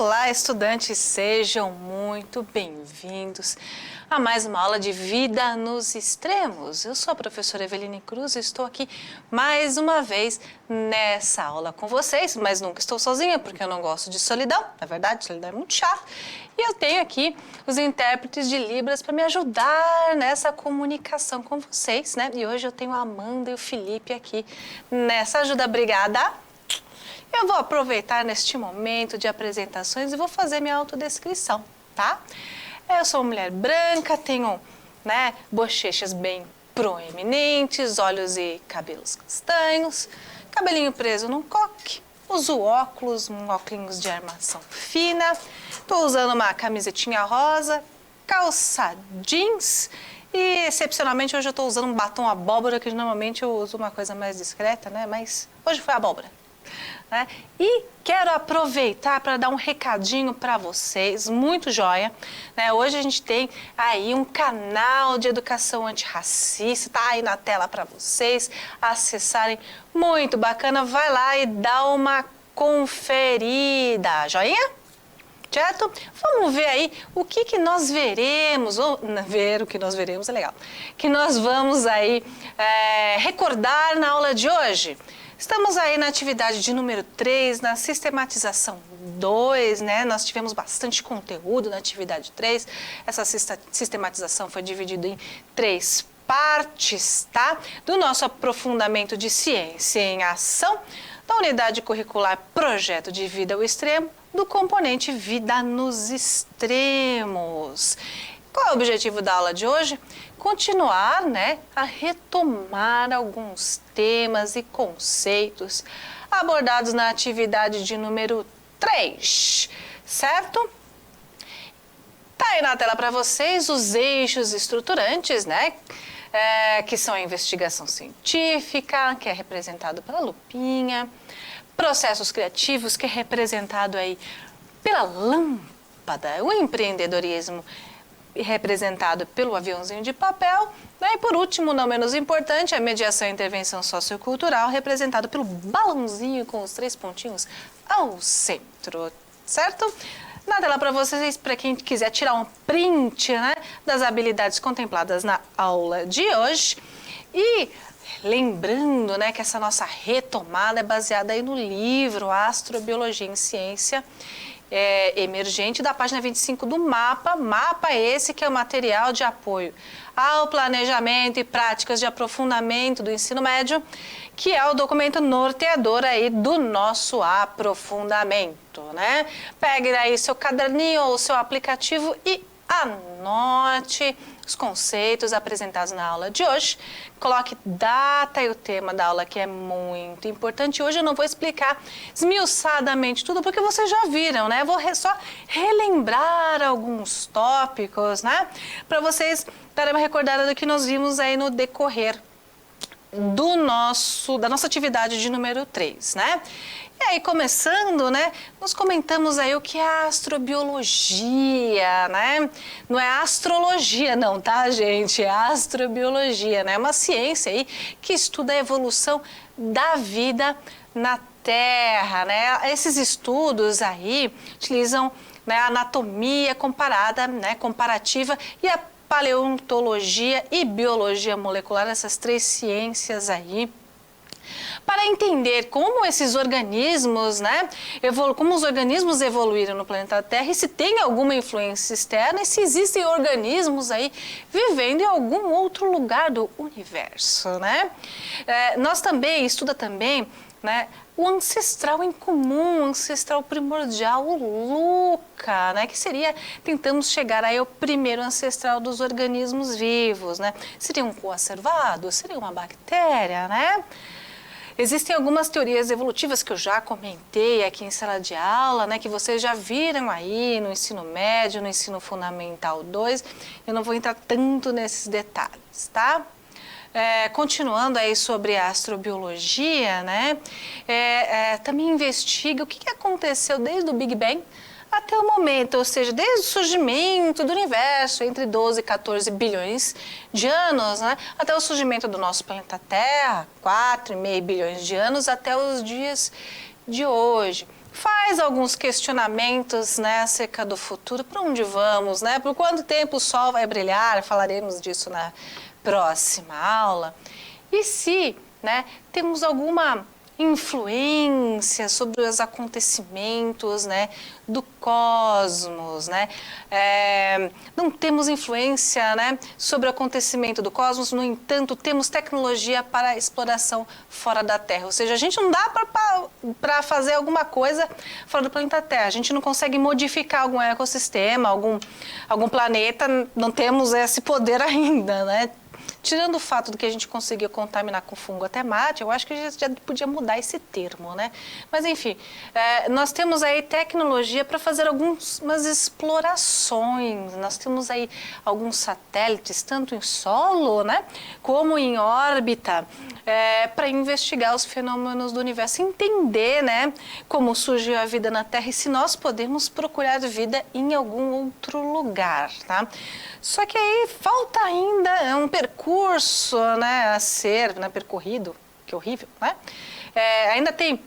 Olá, estudantes, sejam muito bem-vindos a mais uma aula de Vida nos Extremos. Eu sou a professora Eveline Cruz e estou aqui mais uma vez nessa aula com vocês, mas nunca estou sozinha porque eu não gosto de solidão, na verdade, solidão é muito chato. E eu tenho aqui os intérpretes de Libras para me ajudar nessa comunicação com vocês, né? E hoje eu tenho a Amanda e o Felipe aqui nessa ajuda. Obrigada! Eu vou aproveitar neste momento de apresentações e vou fazer minha autodescrição, tá? Eu sou uma mulher branca, tenho, bochechas bem proeminentes, olhos e cabelos castanhos, cabelinho preso num coque, uso óculos, um óculos de armação fina, tô usando uma camisetinha rosa, calça jeans e, excepcionalmente, hoje eu tô usando um batom abóbora, que normalmente eu uso uma coisa mais discreta, né? Mas hoje foi abóbora. E quero aproveitar para dar um recadinho para vocês, muito joia. Hoje a gente tem aí um canal de educação antirracista, tá aí na tela para vocês acessarem, muito bacana. Vai lá e dá uma conferida, joinha? Certo? Vamos ver aí o que nós veremos, ou ver o que nós veremos é legal, que nós vamos aí recordar na aula de hoje. Estamos aí na atividade de número 3, na sistematização 2, né? Nós tivemos bastante conteúdo na atividade 3. Essa sistematização foi dividida em 3 partes, tá? Do nosso aprofundamento de ciência em ação, da unidade curricular Projeto de Vida ao Extremo, do componente Vida nos Extremos. Qual é o objetivo da aula de hoje? Continuar, a retomar alguns temas e conceitos abordados na atividade de número 3, certo? Tá aí na tela para vocês os eixos estruturantes, que são a investigação científica, que é representado pela lupinha, processos criativos, que é representado aí pela lâmpada, o empreendedorismo, representado pelo aviãozinho de papel, e por último, não menos importante, a mediação e intervenção sociocultural, representado pelo balãozinho com os 3 pontinhos ao centro, certo? Na tela para vocês, para quem quiser tirar um print, das habilidades contempladas na aula de hoje. E lembrando, que essa nossa retomada é baseada aí no livro Astrobiologia em Ciência Emergente, da página 25 do mapa esse que é o material de apoio ao planejamento e práticas de aprofundamento do ensino médio, que é o documento norteador aí do nosso aprofundamento, Pegue aí seu caderninho ou seu aplicativo e anote os conceitos apresentados na aula de hoje, coloque data e o tema da aula, que é muito importante. Hoje eu não vou explicar esmiuçadamente tudo, porque vocês já viram, Vou só relembrar alguns tópicos, para vocês darem uma recordada do que nós vimos aí no decorrer da nossa atividade de número 3, E aí, começando, nós comentamos aí o que é astrobiologia, Não é astrologia não, tá, gente? É astrobiologia, É uma ciência aí que estuda a evolução da vida na Terra, Esses estudos aí utilizam a anatomia comparada, comparativa e a paleontologia e biologia molecular, essas 3 ciências aí, para entender como esses organismos, como os organismos evoluíram no planeta Terra e se tem alguma influência externa e se existem organismos aí vivendo em algum outro lugar do universo, Nós também, estuda também, o ancestral em comum, o ancestral primordial, o LUCA, que seria, tentamos chegar aí ao primeiro ancestral dos organismos vivos, Seria um coacervado, seria uma bactéria, Existem algumas teorias evolutivas que eu já comentei aqui em sala de aula, que vocês já viram aí no ensino médio, no ensino fundamental 2. Eu não vou entrar tanto nesses detalhes, tá? Continuando aí sobre a astrobiologia, também investiga o que aconteceu desde o Big Bang até o momento, ou seja, desde o surgimento do universo, entre 12 e 14 bilhões de anos, até o surgimento do nosso planeta Terra, 4,5 bilhões de anos, até os dias de hoje. traz alguns questionamentos, né, acerca do futuro. Para onde vamos, né? Por quanto tempo o Sol vai brilhar? Falaremos disso na próxima aula. E se, né, temos alguma influência sobre os acontecimentos, né, do cosmos, né? Não temos influência, né, sobre o acontecimento do cosmos, no entanto, temos tecnologia para a exploração fora da Terra. Ou seja, a gente não dá para fazer alguma coisa fora do planeta Terra. A gente não consegue modificar algum ecossistema, algum planeta, não temos esse poder ainda, né? Tirando o fato de que a gente conseguiu contaminar com fungo até Marte, eu acho que a gente já podia mudar esse termo, né? Mas, enfim, nós temos aí tecnologia para fazer algumas explorações. Nós temos aí alguns satélites, tanto em solo, né, como em órbita, para investigar os fenômenos do universo, entender, né, como surgiu a vida na Terra e se nós podemos procurar vida em algum outro lugar, tá? Só que aí falta ainda um percurso, né, a ser, né, percorrido, que horrível, né? Ainda tem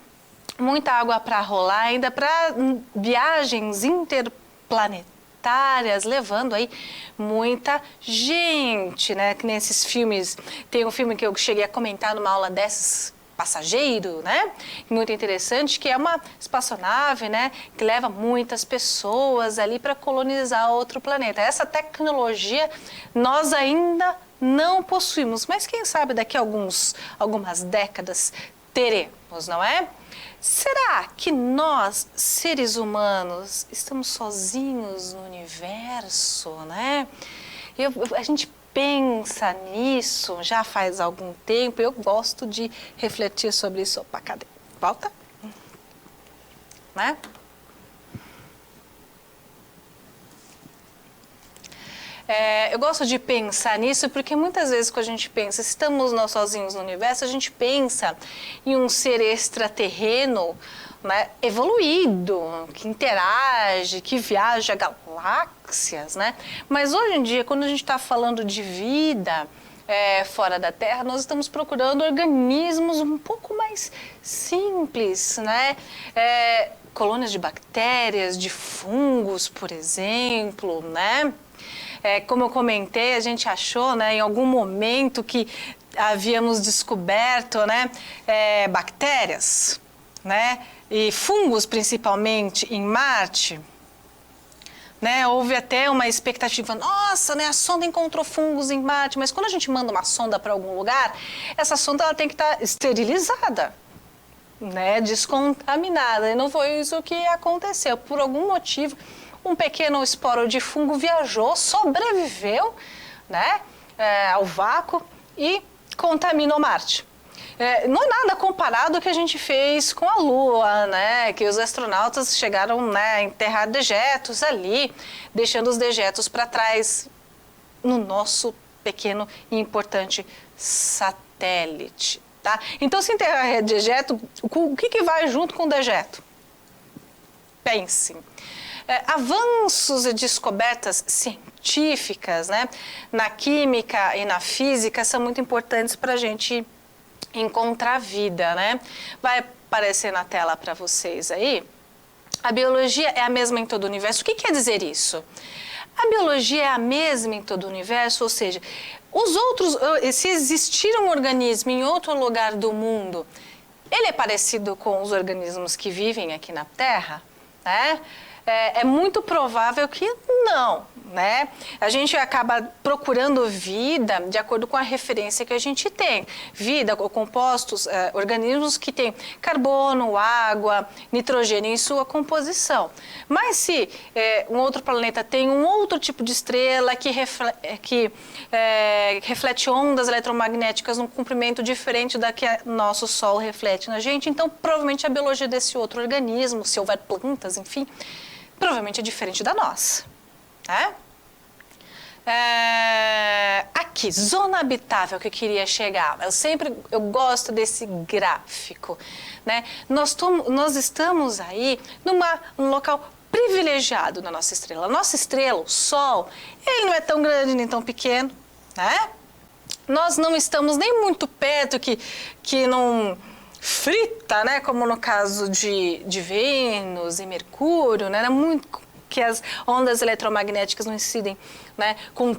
muita água para rolar, ainda para viagens interplanetárias, levando aí muita gente, né? Que nesses filmes, tem um filme que eu cheguei a comentar numa aula dessas, Passageiro, né? Muito interessante, que é uma espaçonave, né, que leva muitas pessoas ali para colonizar outro planeta. Essa tecnologia nós ainda não possuímos, mas quem sabe daqui a algumas décadas teremos, não é? Será que nós, seres humanos, estamos sozinhos no universo, né? A gente pensa nisso já faz algum tempo, eu gosto de refletir sobre isso. Opa, cadê? Volta. Né? Eu gosto de pensar nisso porque muitas vezes quando a gente pensa, estamos nós sozinhos no universo, a gente pensa em um ser extraterreno, né, evoluído, que interage, que viaja galáxias, né? Mas hoje em dia, quando a gente está falando de vida fora da Terra, nós estamos procurando organismos um pouco mais simples, né? Colônias de bactérias, de fungos, por exemplo, né? Como eu comentei, a gente achou, né, em algum momento que havíamos descoberto, né, bactérias, né, e fungos principalmente em Marte, né? Houve até uma expectativa, nossa, né, a sonda encontrou fungos em Marte, mas quando a gente manda uma sonda para algum lugar, essa sonda ela tem que estar esterilizada, né, descontaminada, e não foi isso que aconteceu. Por algum motivo, um pequeno esporo de fungo viajou, sobreviveu, né, ao vácuo e contaminou Marte. Não é nada comparado ao que a gente fez com a Lua, né? Que os astronautas chegaram, né, a enterrar dejetos ali, deixando os dejetos para trás no nosso pequeno e importante satélite, tá? Então, se enterrar dejeto, o que vai junto com o dejeto? Pensem. Avanços e descobertas científicas, né, na química e na física são muito importantes para a gente encontrar vida, né? Vai aparecer na tela para vocês aí. A biologia é a mesma em todo o universo. O que quer dizer isso? A biologia é a mesma em todo o universo, ou seja, se existir um organismo em outro lugar do mundo, ele é parecido com os organismos que vivem aqui na Terra, né? É muito provável que não, né? A gente acaba procurando vida de acordo com a referência que a gente tem. Vida ou compostos, organismos que têm carbono, água, nitrogênio em sua composição. Mas se um outro planeta tem um outro tipo de estrela que reflete ondas eletromagnéticas num comprimento diferente da que nosso Sol reflete na gente, então provavelmente a biologia desse outro organismo, se houver plantas, enfim, provavelmente é diferente da nossa, né? Aqui, zona habitável que eu queria chegar. Eu gosto desse gráfico, né? Nós estamos aí num local privilegiado na nossa estrela. A nossa estrela, o Sol, ele não é tão grande nem tão pequeno, né? Nós não estamos nem muito perto que não frita, né, como no caso de Vênus e Mercúrio, né, muito que as ondas eletromagnéticas não incidem, né, com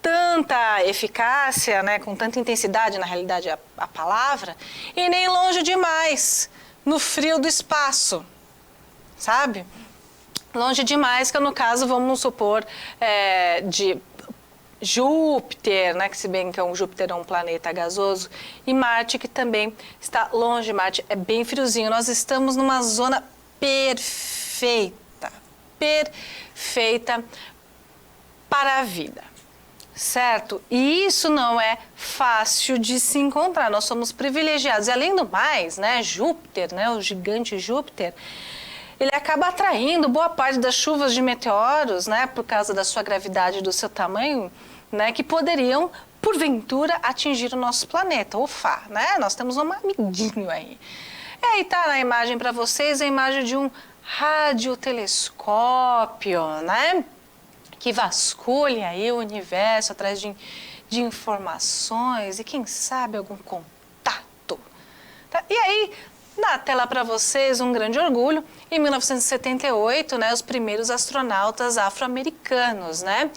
tanta eficácia, né, com tanta intensidade, na realidade, a palavra, e nem longe demais, no frio do espaço, sabe? Longe demais, que no caso, vamos supor, de Júpiter, né, que se bem que Júpiter é um planeta gasoso, e Marte, que também está longe. Marte é bem friozinho. Nós estamos numa zona perfeita para a vida, certo? E isso não é fácil de se encontrar. Nós somos privilegiados. E além do mais, né, Júpiter, né, o gigante Júpiter, ele acaba atraindo boa parte das chuvas de meteoros, né, por causa da sua gravidade e do seu tamanho, né, que poderiam, porventura, atingir o nosso planeta, o Fá, né? Nós temos um amiguinho aí. E aí tá na imagem para vocês a imagem de um radiotelescópio, né, que vasculha aí o universo atrás de informações e, quem sabe, algum contato. Tá? E aí, na tela para vocês, um grande orgulho, em 1978, né, os primeiros astronautas afro-americanos, né,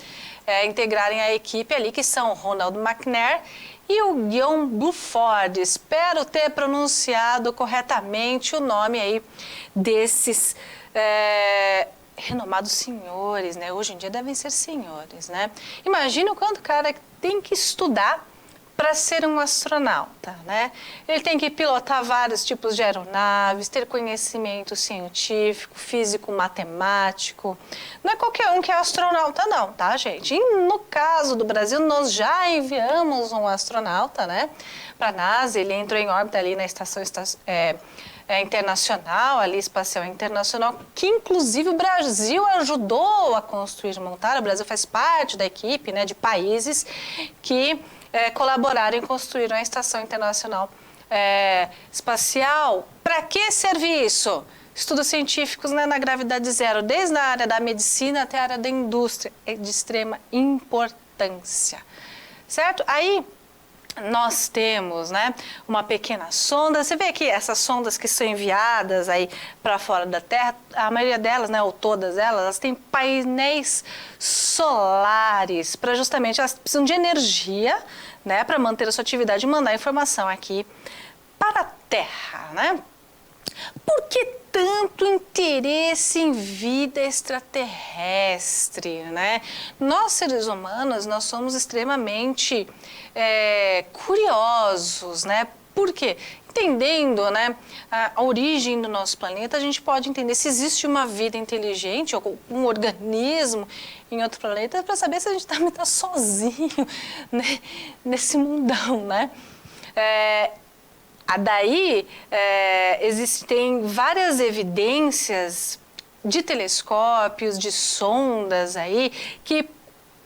integrarem a equipe ali, que são o Ronald McNair e o Guion Bluford. Espero ter pronunciado corretamente o nome aí desses renomados senhores, né, hoje em dia devem ser senhores, né. Imagina o quanto o cara tem que estudar para ser um astronauta, né? Ele tem que pilotar vários tipos de aeronaves, ter conhecimento científico, físico, matemático. Não é qualquer um que é astronauta não, tá, gente? E no caso do Brasil, nós já enviamos um astronauta, né, para a NASA. Ele entrou em órbita ali na estação internacional, ali espacial internacional, que inclusive o Brasil ajudou a construir e montar. O Brasil faz parte da equipe, né, de países que colaboraram e construíram a Estação Internacional Espacial. Para que servir isso? Estudos científicos, né, na gravidade zero, desde a área da medicina até a área da indústria, é de extrema importância, certo? Aí nós temos, né, uma pequena sonda. Você vê aqui essas sondas que são enviadas aí para fora da Terra, a maioria delas, né, ou todas elas têm painéis solares para justamente, elas precisam de energia, né, para manter a sua atividade e mandar informação aqui para a Terra, né? Por que tanto interesse em vida extraterrestre, né? Nós, seres humanos, nós somos extremamente curiosos, né? Por quê? Entendendo, né, a origem do nosso planeta, a gente pode entender se existe uma vida inteligente ou um organismo em outro planeta, para saber se a gente também está sozinho, né, nesse mundão, né? Daí, existem várias evidências de telescópios, de sondas aí, que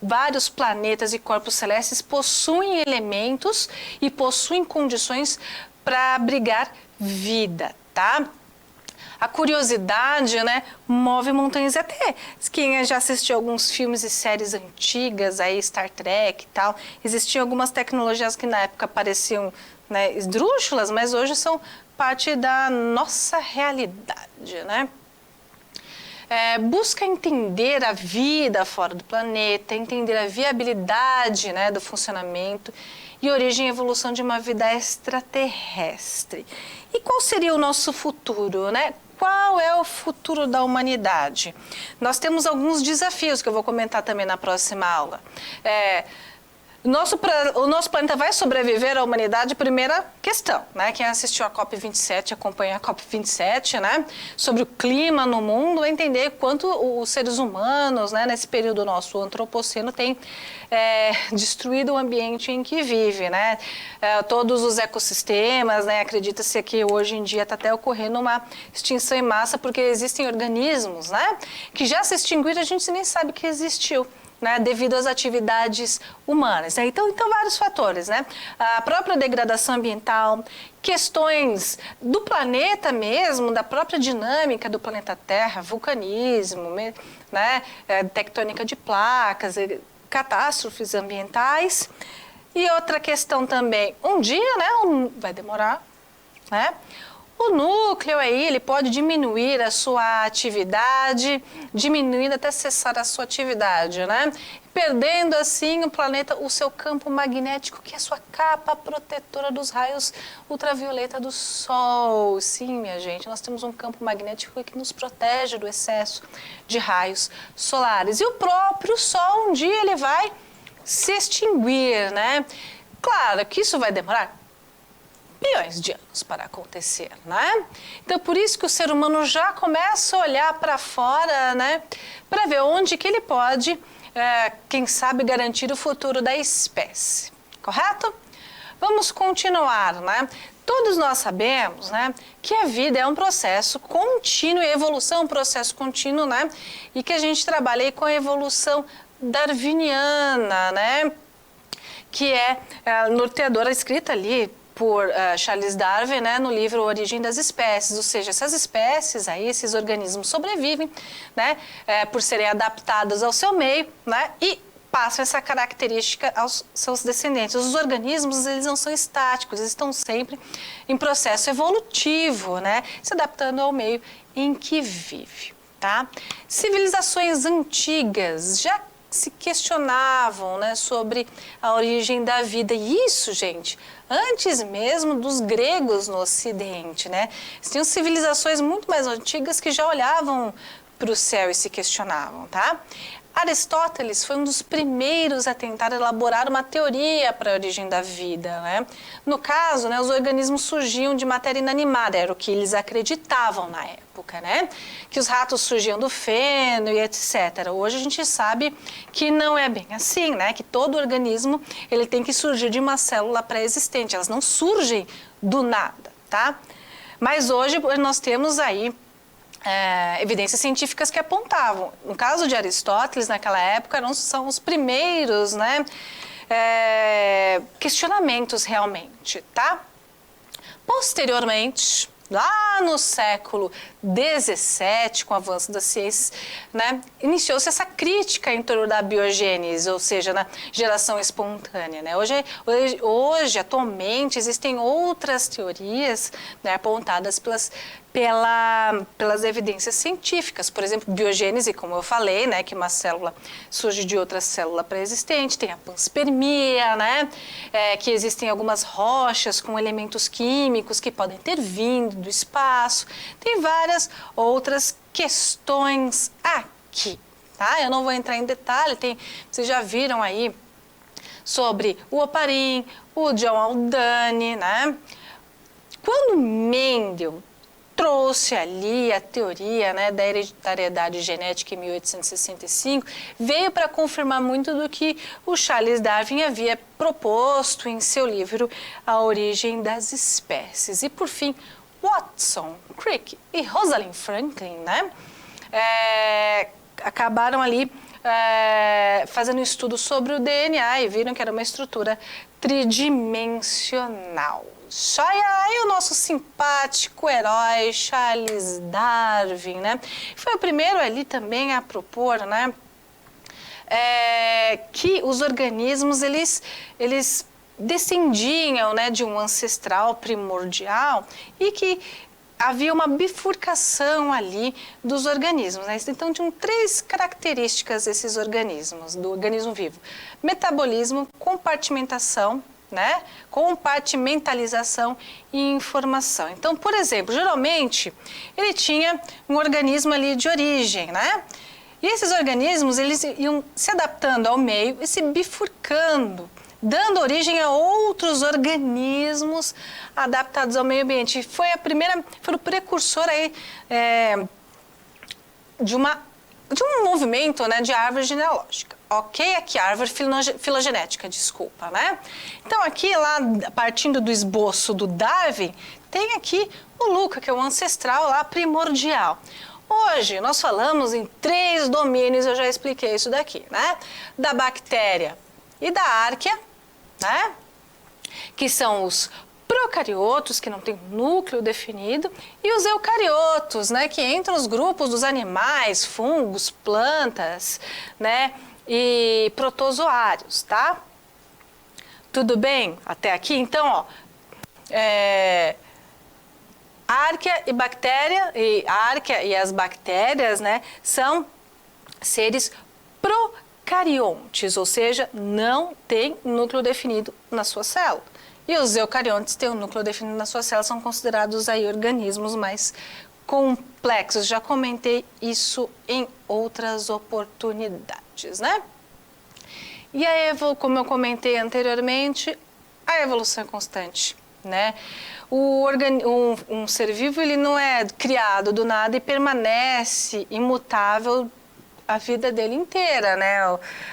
vários planetas e corpos celestes possuem elementos e possuem condições para abrigar vida, tá? A curiosidade, né, move montanhas. E até quem já assistiu alguns filmes e séries antigas, aí Star Trek e tal, existiam algumas tecnologias que na época pareciam, né, esdrúxulas, mas hoje são parte da nossa realidade, né? Busca entender a vida fora do planeta, entender a viabilidade, né, do funcionamento e origem e evolução de uma vida extraterrestre. E qual seria o nosso futuro, né? Qual é o futuro da humanidade? Nós temos alguns desafios que eu vou comentar também na próxima aula. O nosso planeta vai sobreviver à humanidade? Primeira questão, né? Quem assistiu a COP27, acompanha a COP27, né? Sobre o clima no mundo, vai entender quanto os seres humanos, né, nesse período nosso antropoceno, tem destruído o ambiente em que vive, né? Todos os ecossistemas, né? Acredita-se que hoje em dia está até ocorrendo uma extinção em massa, porque existem organismos, né, que já se extinguiram, a gente nem sabe que existiu, né, devido às atividades humanas, né? Então, vários fatores, né? A própria degradação ambiental, questões do planeta mesmo, da própria dinâmica do planeta Terra, vulcanismo, né, tectônica de placas, catástrofes ambientais. E outra questão também, um dia, né, vai demorar, né? O núcleo aí, ele pode diminuir a sua atividade, diminuindo até cessar a sua atividade, né? Perdendo assim o planeta, o seu campo magnético, que é a sua capa protetora dos raios ultravioleta do Sol. Sim, minha gente, nós temos um campo magnético que nos protege do excesso de raios solares. E o próprio Sol, um dia ele vai se extinguir, né? Claro que isso vai demorar bilhões de anos para acontecer, né? Então, por isso que o ser humano já começa a olhar para fora, né? Para ver onde que ele pode, quem sabe, garantir o futuro da espécie, correto? Vamos continuar, né? Todos nós sabemos, né, que a vida é um processo contínuo, e evolução é um processo contínuo, né? E que a gente trabalha aí com a evolução darwiniana, né? Que é norteadora, escrita ali por Charles Darwin, né, no livro Origem das Espécies, ou seja, essas espécies aí, esses organismos sobrevivem, né, por serem adaptados ao seu meio, né, e passam essa característica aos seus descendentes. Os organismos, eles não são estáticos, eles estão sempre em processo evolutivo, né, se adaptando ao meio em que vive, tá? Civilizações antigas já se questionavam, né, sobre a origem da vida. E isso, gente, antes mesmo dos gregos no Ocidente, né? Tinham civilizações muito mais antigas que já olhavam para o céu e se questionavam, tá? Aristóteles foi um dos primeiros a tentar elaborar uma teoria para a origem da vida, né? No caso, né, os organismos surgiam de matéria inanimada, era o que eles acreditavam na época, né? Que os ratos surgiam do feno e etc. Hoje a gente sabe que não é bem assim, né? Que todo organismo ele tem que surgir de uma célula pré-existente, elas não surgem do nada, tá? Mas hoje nós temos aí evidências científicas que apontavam. No caso de Aristóteles, naquela época, são os primeiros, né, questionamentos realmente, tá? Posteriormente, lá no século XVII, com o avanço das ciências, né, iniciou-se essa crítica em torno da biogênese, ou seja, na geração espontânea, né? Hoje, atualmente, existem outras teorias, né, apontadas pelas evidências científicas. Por exemplo, biogênese, como eu falei, né, que uma célula surge de outra célula pré-existente, tem a panspermia, né, que existem algumas rochas com elementos químicos que podem ter vindo do espaço. Tem várias outras questões aqui, tá? Eu não vou entrar em detalhe, vocês já viram aí sobre o Oparin, o John Haldane, né? Quando Mendel trouxe ali a teoria, né, da hereditariedade genética em 1865, veio para confirmar muito do que o Charles Darwin havia proposto em seu livro A Origem das Espécies. E, por fim, Watson, Crick e Rosalind Franklin, né, acabaram ali fazendo um estudo sobre o DNA e viram que era uma estrutura tridimensional. E o nosso simpático herói Charles Darwin, né? Foi o primeiro ali também a propor, né, que os organismos eles descendiam, né, de um ancestral primordial e que havia uma bifurcação ali dos organismos, né? Então, tinham 3 características esses organismos, do organismo vivo: metabolismo, compartimentação, né? Compartimentalização e informação. Então, por exemplo, geralmente ele tinha um organismo ali de origem, né? E esses organismos eles iam se adaptando ao meio e se bifurcando, dando origem a outros organismos adaptados ao meio ambiente. Foi o precursor aí de um movimento, né, de árvore genealógica. Ok? Aqui, árvore filogenética, desculpa, né? Então, aqui, lá, partindo do esboço do Darwin, tem aqui o Luca, que é o ancestral lá primordial. Hoje, nós falamos em 3 domínios, eu já expliquei isso daqui, né? Da bactéria e da árquea, né? Que são os procariotos, que não tem núcleo definido, e os eucariotos, né, que entram nos grupos dos animais, fungos, plantas, né, e protozoários, tá? Tudo bem? Até aqui? Então, ó, A arquea e as bactérias, né, são seres procariontes, ou seja, não tem núcleo definido na sua célula. E os eucariontes têm um núcleo definido na sua célula, são considerados aí organismos mais complexos. Já comentei isso em outras oportunidades, né? E como eu comentei anteriormente, a evolução é constante, né? Um ser vivo, ele não é criado do nada e permanece imutável a vida dele inteira, né?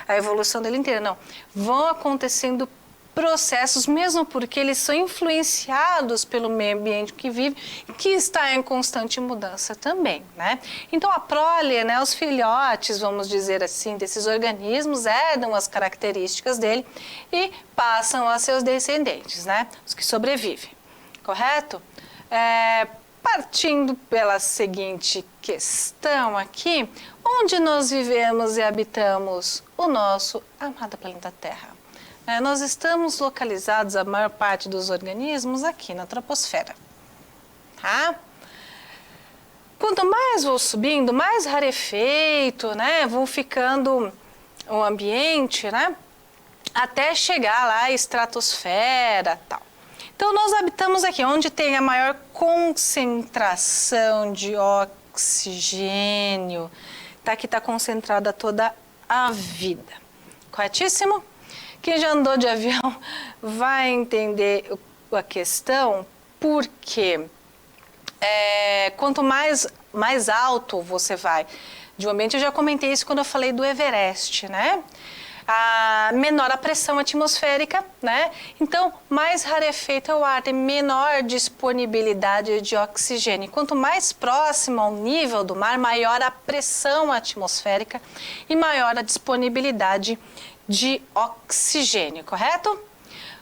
A evolução dele inteira, não. Vão acontecendo processos, mesmo porque eles são influenciados pelo meio ambiente que vive, que está em constante mudança também, né? Então a prole, né, os filhotes, vamos dizer assim, desses organismos herdam as características dele e passam a seus descendentes, né? Os que sobrevivem, correto? Partindo pela seguinte questão aqui, onde nós vivemos e habitamos o nosso amado planeta Terra? Nós estamos localizados, a maior parte dos organismos, aqui na troposfera. Tá? Quanto mais vou subindo, mais rarefeito, né? Vão ficando o ambiente, né? Até chegar lá à estratosfera, tal. Então, nós habitamos aqui, onde tem a maior concentração de oxigênio. Tá? Aqui está concentrada toda a vida. Corretíssimo? Quem já andou de avião vai entender a questão, porque quanto mais alto você vai de um ambiente, eu já comentei isso quando eu falei do Everest, né? Menor a pressão atmosférica, né? Então, mais rarefeito é o ar, tem menor disponibilidade de oxigênio. Quanto mais próximo ao nível do mar, maior a pressão atmosférica e maior a disponibilidade de oxigênio, correto?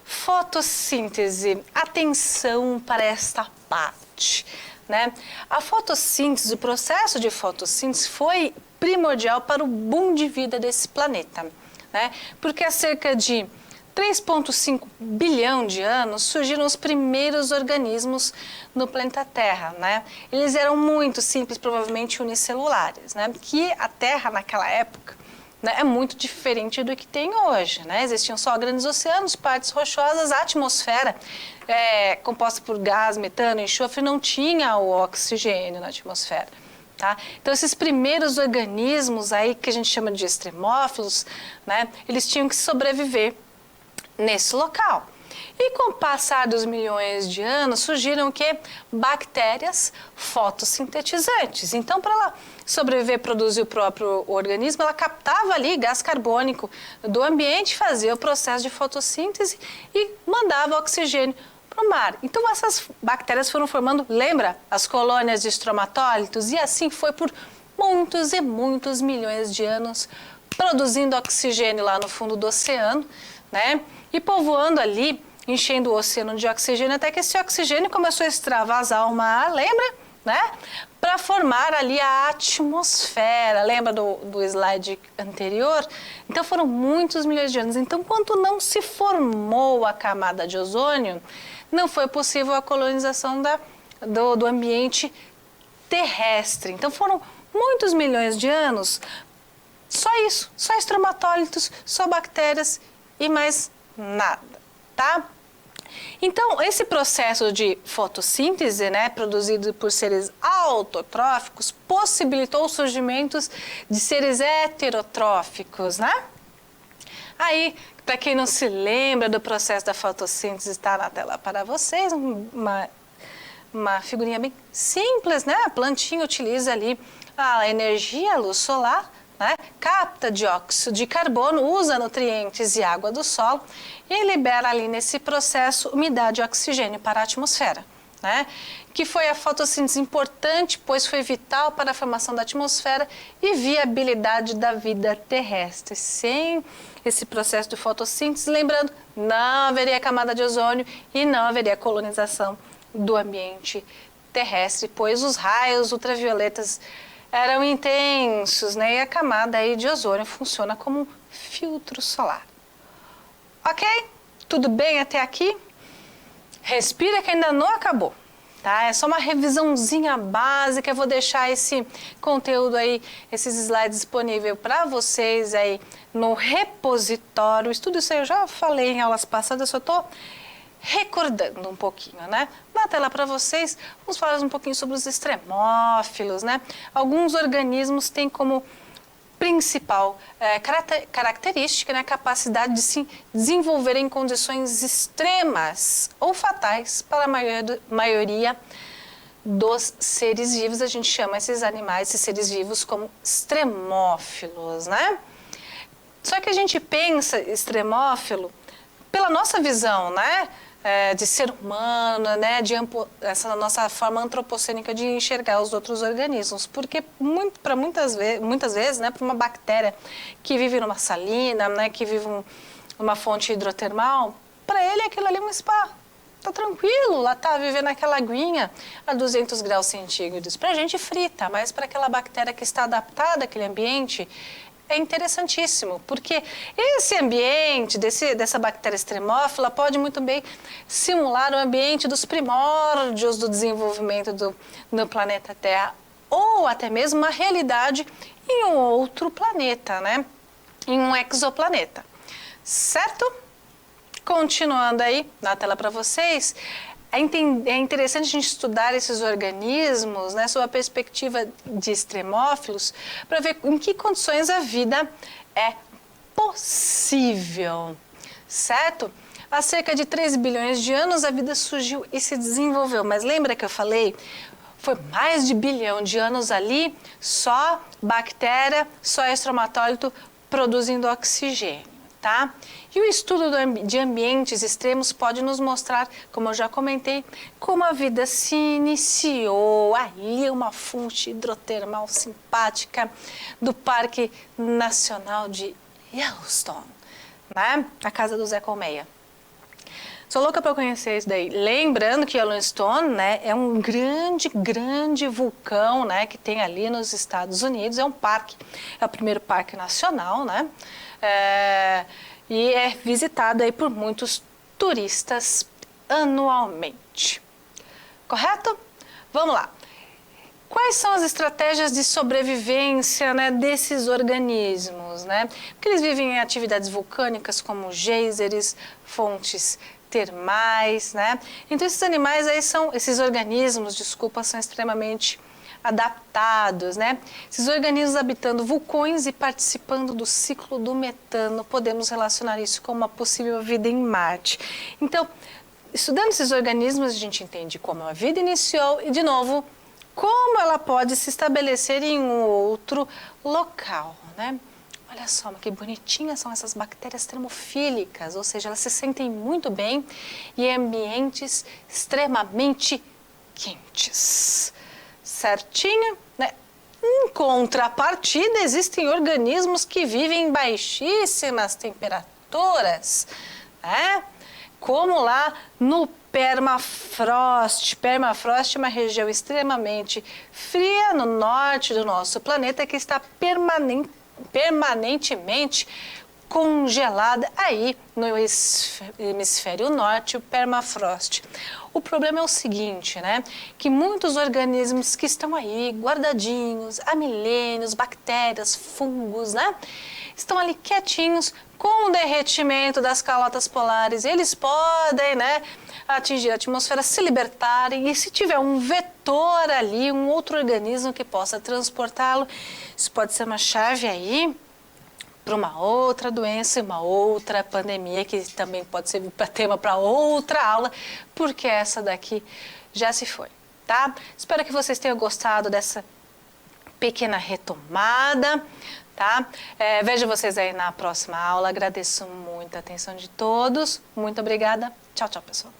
Fotossíntese, atenção para esta parte, né? A fotossíntese, o processo de fotossíntese foi primordial para o boom de vida desse planeta, né? Porque há cerca de 3,5 bilhão de anos surgiram os primeiros organismos no planeta Terra, né? Eles eram muito simples, provavelmente unicelulares, né? Que a Terra naquela época, né, é muito diferente do que tem hoje, né? Existiam só grandes oceanos, partes rochosas, a atmosfera composta por gás, metano e enxofre não tinha o oxigênio na atmosfera, tá? Então esses primeiros organismos aí que a gente chama de extremófilos, né, eles tinham que sobreviver nesse local. E com o passar dos milhões de anos, surgiram o quê? Bactérias fotossintetizantes. Então, para ela sobreviver, produzir o próprio organismo, ela captava ali gás carbônico do ambiente, fazia o processo de fotossíntese e mandava oxigênio para o mar. Então, essas bactérias foram formando, lembra? As colônias de estromatólitos, e assim foi por muitos e muitos milhões de anos, produzindo oxigênio lá no fundo do oceano, né? E povoando ali, enchendo o oceano de oxigênio, até que esse oxigênio começou a extravasar o mar, lembra? Né? Para formar ali a atmosfera, lembra do slide anterior? Então foram muitos milhões de anos. Então, quando não se formou a camada de ozônio, não foi possível a colonização do ambiente terrestre. Então foram muitos milhões de anos, só isso, só estromatólitos, só bactérias e mais nada, tá? Então, esse processo de fotossíntese, né, produzido por seres autotróficos, possibilitou o surgimento de seres heterotróficos, né? Aí, para quem não se lembra do processo da fotossíntese, está na tela para vocês, uma figurinha bem simples, né? A plantinha utiliza ali a energia, a luz solar, né? Capta dióxido de carbono, usa nutrientes e água do solo e libera ali nesse processo umidade e oxigênio para a atmosfera, né? Que foi a fotossíntese importante, pois foi vital para a formação da atmosfera e viabilidade da vida terrestre. Sem esse processo de fotossíntese, lembrando, não haveria camada de ozônio e não haveria colonização do ambiente terrestre, pois os raios ultravioletas eram intensos, né? E a camada aí de ozônio funciona como um filtro solar. Ok? Tudo bem até aqui? Respira que ainda não acabou, tá? É só uma revisãozinha básica. Eu vou deixar esse conteúdo aí, esses slides disponível para vocês aí no repositório. Estudo isso aí, eu já falei em aulas passadas, só estou recordando um pouquinho, né? Na tela para vocês, vamos falar um pouquinho sobre os extremófilos, né? Alguns organismos têm como principal característica, né, a capacidade de se desenvolver em condições extremas ou fatais para a maioria dos seres vivos. A gente chama esses animais, esses seres vivos, como extremófilos, né? Só que a gente pensa extremófilo pela nossa visão, né? De ser humano, né, essa nossa forma antropocênica de enxergar os outros organismos, porque muitas vezes, né, para uma bactéria que vive numa salina, né, que vive numa fonte hidrotermal, para ele aquilo ali é um spa, tá tranquilo, lá tá vivendo aquela aguinha a 200 graus centígrados, para a gente frita, mas para aquela bactéria que está adaptada àquele ambiente, é interessantíssimo, porque esse ambiente dessa bactéria extremófila pode muito bem simular o ambiente dos primórdios do desenvolvimento do planeta Terra, ou até mesmo uma realidade em um outro planeta, né? Em um exoplaneta, certo? Continuando aí na tela para vocês, é interessante a gente estudar esses organismos, né, sob a perspectiva de extremófilos, para ver em que condições a vida é possível, certo? Há cerca de 3 bilhões de anos a vida surgiu e se desenvolveu, mas lembra que eu falei? Foi mais de bilhão de anos ali, só bactéria, só estromatólito produzindo oxigênio, tá? E o estudo de ambientes extremos pode nos mostrar, como eu já comentei, como a vida se iniciou. Ali uma fonte hidrotermal simpática do Parque Nacional de Yellowstone, né? A casa do Zé Colmeia. Sou louca para conhecer isso daí. Lembrando que Yellowstone, né, é um grande vulcão, né, que tem ali nos Estados Unidos. É um parque, é o primeiro parque nacional, né? E é visitado aí por muitos turistas anualmente. Correto? Vamos lá. Quais são as estratégias de sobrevivência, né, desses organismos, né? Porque eles vivem em atividades vulcânicas como geysers, fontes termais, né? Então esses animais aí esses organismos, desculpa, são extremamente adaptados, né? Esses organismos habitando vulcões e participando do ciclo do metano, podemos relacionar isso com uma possível vida em Marte. Então, estudando esses organismos, a gente entende como a vida iniciou e, de novo, como ela pode se estabelecer em um outro local, né? Olha só, que bonitinhas são essas bactérias termofílicas, ou seja, elas se sentem muito bem em ambientes extremamente quentes. Certinho, né? Em contrapartida, existem organismos que vivem em baixíssimas temperaturas, né? Como lá no permafrost. Permafrost é uma região extremamente fria no norte do nosso planeta que está permanentemente congelada aí no hemisfério norte, o permafrost. O problema é o seguinte, né? Que muitos organismos que estão aí guardadinhos há milênios, bactérias, fungos, né? Estão ali quietinhos com o derretimento das calotas polares. Eles podem, né, atingir a atmosfera, se libertarem e se tiver um vetor ali, um outro organismo que possa transportá-lo, isso pode ser uma chave aí para uma outra doença, uma outra pandemia, que também pode ser tema para outra aula, porque essa daqui já se foi, tá? Espero que vocês tenham gostado dessa pequena retomada, tá? Vejo vocês aí na próxima aula, agradeço muito a atenção de todos, muito obrigada, tchau, tchau, pessoal.